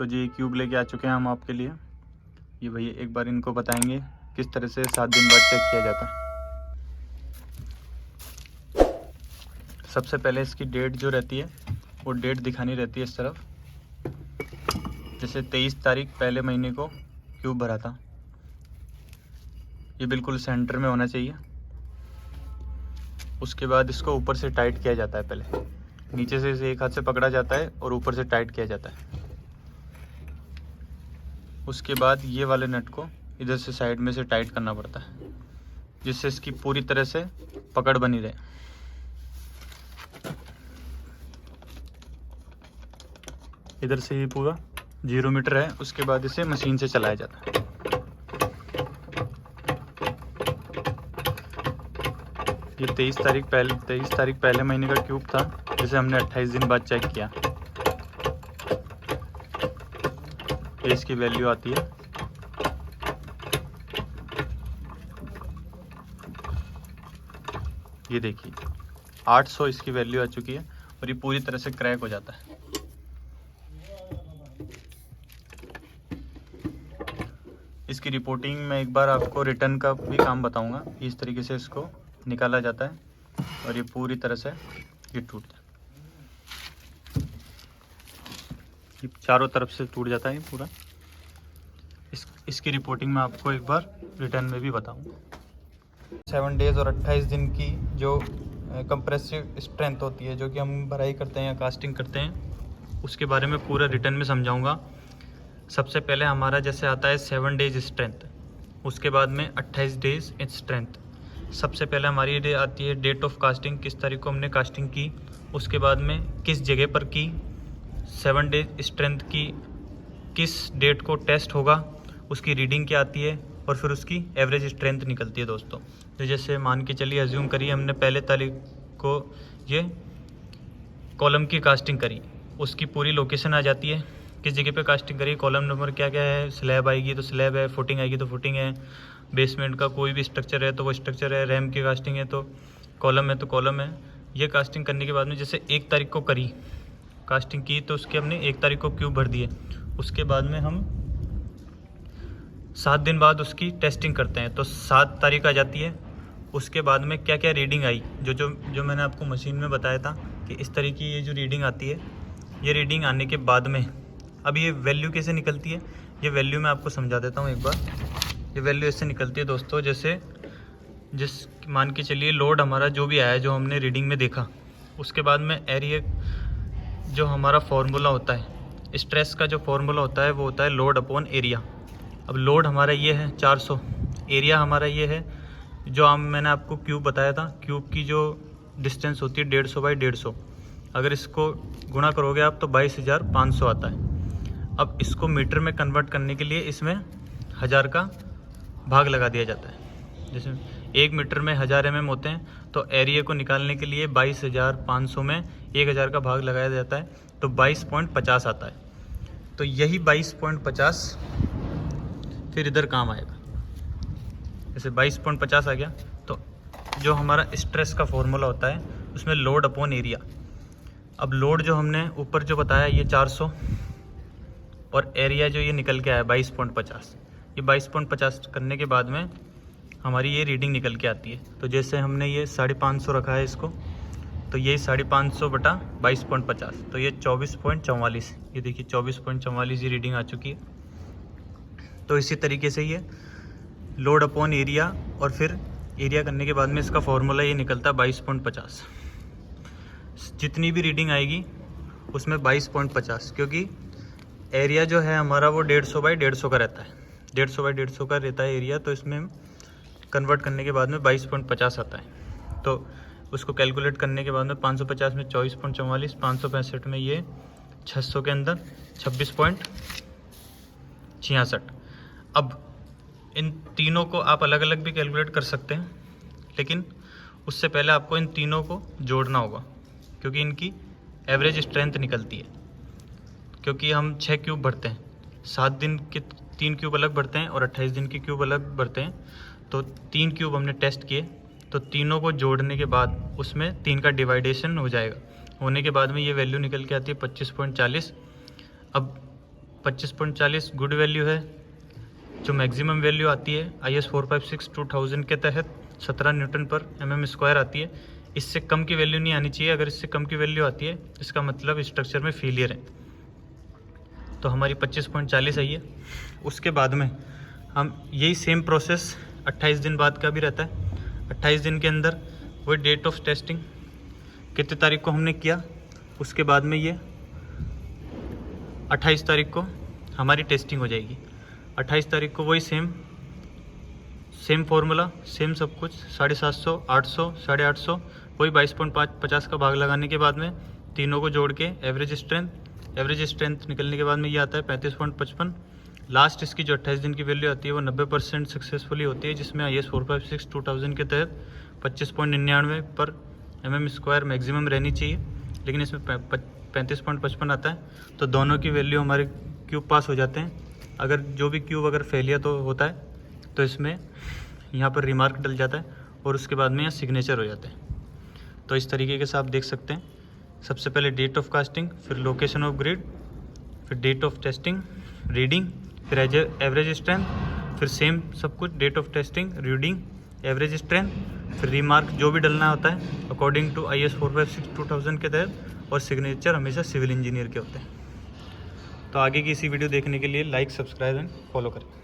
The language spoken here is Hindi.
तो जी क्यूब लेके आ चुके हैं हम आपके लिए। ये भैया एक बार इनको बताएंगे किस तरह से 7 दिन बाद चेक किया जाता है। सबसे पहले इसकी डेट जो रहती है वो डेट दिखानी रहती है इस तरफ। जैसे 23 तारीख पहले महीने को क्यूब भरा था, ये बिल्कुल सेंटर में होना चाहिए। उसके बाद इसको ऊपर से टाइट किया जाता है, पहले नीचे से इसे एक हाथ से पकड़ा जाता है और ऊपर से टाइट किया जाता है। उसके बाद ये वाले नट को इधर से साइड में से टाइट करना पड़ता है, जिससे इसकी पूरी तरह से पकड़ बनी रहे। इधर से ये पूरा 0 मीटर है। उसके बाद इसे मशीन से चलाया जाता है। ये 23 तारीख पहले महीने का क्यूब था, जिसे हमने 28 दिन बाद चेक किया। ये इसकी वैल्यू आती है। ये देखिए 800 इसकी वैल्यू आ चुकी है और ये पूरी तरह से क्रैक हो जाता है। इसकी रिपोर्टिंग में एक बार आपको रिटर्न का भी काम बताऊंगा। इस तरीके से इसको निकाला जाता है और ये पूरी तरह से ये टूट जाता है। ये चारों तरफ से टूट जाता है ये पूरा। इसकी रिपोर्टिंग में आपको एक बार रिटर्न में भी बताऊंगा। 7 डेज़ और 28 दिन की जो कंप्रेसिव स्ट्रेंथ होती है, जो कि हम भराई करते हैं या कास्टिंग करते हैं, उसके बारे में पूरा रिटर्न में समझाऊंगा। सबसे पहले हमारा जैसे आता है 7 डेज स्ट्रेंथ, उसके बाद में 28 डेज स्ट्रेंथ। सबसे पहले हमारी डे आती है डेट ऑफ कास्टिंग, किस तारीख को हमने कास्टिंग की। उसके बाद में किस जगह पर की। 7 डेज स्ट्रेंथ की किस डेट को टेस्ट होगा, उसकी रीडिंग क्या आती है, और फिर उसकी एवरेज स्ट्रेंथ निकलती है दोस्तों। तो जैसे मान के चलिए, अज्यूम करिए हमने पहले तारीख को ये कॉलम की कास्टिंग करी, उसकी पूरी लोकेशन आ जाती है, किस जगह पे कास्टिंग करी, कॉलम नंबर क्या क्या है, स्लैब आएगी तो स्लैब है, फुटिंग आएगी तो फुटिंग है, बेसमेंट का कोई भी स्ट्रक्चर है तो वो स्ट्रक्चर है, रैम की कास्टिंग है तो कॉलम है तो कॉलम है। ये कास्टिंग करने के बाद में जैसे 1 तारीख को करी कास्टिंग की, तो उसके हमने 1 तारीख को क्यूब भर दिए। उसके बाद में हम 7 दिन बाद उसकी टेस्टिंग करते हैं, तो 7 तारीख आ जाती है। उसके बाद में क्या क्या रीडिंग आई, जो मैंने आपको मशीन में बताया था कि इस तरह की ये जो रीडिंग आती है, ये रीडिंग आने के बाद में अब ये वैल्यू कैसे निकलती है, ये वैल्यू मैं आपको समझा देता हूँ एक बार। ये वैल्यू ऐसे निकलती है दोस्तों, जैसे मान के चलिए लोड हमारा जो भी आया, जो हमने रीडिंग में देखा, उसके बाद में एरिया जो हमारा फॉर्मूला होता है, स्ट्रेस का जो फॉर्मूला होता है वो होता है लोड अपॉन एरिया। अब लोड हमारा ये है 400, एरिया हमारा ये है जो मैंने आपको क्यूब बताया था, क्यूब की जो डिस्टेंस होती है 150 बाई 150। अगर इसको गुणा करोगे आप तो 22,500 आता है। अब इसको मीटर में कन्वर्ट करने के लिए इसमें 1000 का भाग लगा दिया जाता है। जैसे 1 मीटर में 1000 mm होते हैं, तो एरिया को निकालने के लिए 22,500 में 1000 का भाग लगाया जाता है, तो 22.50 आता है। तो यही 22.50 फिर इधर काम आएगा। जैसे 22.50 आ गया, तो जो हमारा स्ट्रेस का फॉर्मूला होता है उसमें लोड अपॉन एरिया। अब लोड जो हमने ऊपर जो बताया ये 400, और एरिया जो ये निकल के आया 22.50। ये 22.50 करने के बाद में हमारी ये रीडिंग निकल के आती है। तो जैसे हमने ये 550 रखा है इसको, तो ये 550 बटा 22.50, तो ये 24.44। ये देखिए 24.44 ये रीडिंग आ चुकी है। तो इसी तरीके से ये लोड अपॉन एरिया, और फिर एरिया करने के बाद में इसका फॉर्मूला ये निकलता है 22.50। जितनी भी रीडिंग आएगी उसमें 22.50, क्योंकि एरिया जो है हमारा वो 150 बाई 150 का रहता है, 150 बाई 150 का रहता है एरिया। तो इसमें कन्वर्ट करने के बाद में 22.50 आता है। तो उसको कैलकुलेट करने के बाद में 550 में 24.44, 565 में ये 600 के अंदर 26.66। अब इन तीनों को आप अलग अलग भी कैलकुलेट कर सकते हैं, लेकिन उससे पहले आपको इन तीनों को जोड़ना होगा, क्योंकि इनकी एवरेज स्ट्रेंथ निकलती है। क्योंकि हम 6 क्यूब भरते हैं, 7 दिन के 3 क्यूब अलग भरते हैं और 28 दिन के क्यूब अलग भरते हैं। तो 3 क्यूब हमने टेस्ट किए, तो तीनों को जोड़ने के बाद उसमें 3 का डिवाइडेशन हो जाएगा। होने के बाद में ये वैल्यू निकल के आती है 25.40। अब 25.40 गुड वैल्यू है। जो मैक्सिमम वैल्यू आती है IS 456-2000 के तहत 17 न्यूटन पर mm² आती है। इससे कम की वैल्यू नहीं आनी चाहिए। अगर इससे कम की वैल्यू आती है इसका मतलब स्ट्रक्चर में फेलियर है। तो हमारी 25.40 आई है। उसके बाद में हम यही सेम प्रोसेस 28 दिन बाद का भी रहता है। 28 दिन के अंदर वही डेट ऑफ टेस्टिंग कितने तारीख को हमने किया, उसके बाद में ये 28 तारीख को हमारी टेस्टिंग हो जाएगी। 28 तारीख को वही सेम फार्मूला, सेम सब कुछ 750, 800, 850, वही 22.50 का भाग लगाने के बाद में तीनों को जोड़ के एवरेज स्ट्रेंथ निकलने के बाद में ये आता है 35.55। लास्ट इसकी जो 28 दिन की वैल्यू आती है वो 90% सक्सेसफुली होती है, जिसमें IS 456-2000 के तहत 25.99 पर mm² मैक्सिमम रहनी चाहिए, लेकिन इसमें 35.55 आता है। तो दोनों की वैल्यू हमारे क्यूब पास हो जाते हैं। अगर जो भी क्यूब अगर फेलियर तो होता है तो इसमें यहाँ पर रिमार्क डल जाता है और उसके बाद में यहाँ सिग्नेचर हो जाता है। तो इस तरीके से आप देख सकते हैं, सबसे पहले डेट ऑफ कास्टिंग, फिर लोकेशन ऑफ ग्रिड, फिर डेट ऑफ टेस्टिंग, रीडिंग, फिर एवरेज स्ट्रेंथ, फिर सेम सब कुछ date of testing, reading, average strength, फिर रिमार्क जो भी डलना होता है अकॉर्डिंग टू IS 456-2000 के तहत, और सिग्नेचर हमेशा सिविल इंजीनियर के होते हैं। तो आगे की इसी वीडियो देखने के लिए लाइक, सब्सक्राइब एंड फॉलो करें।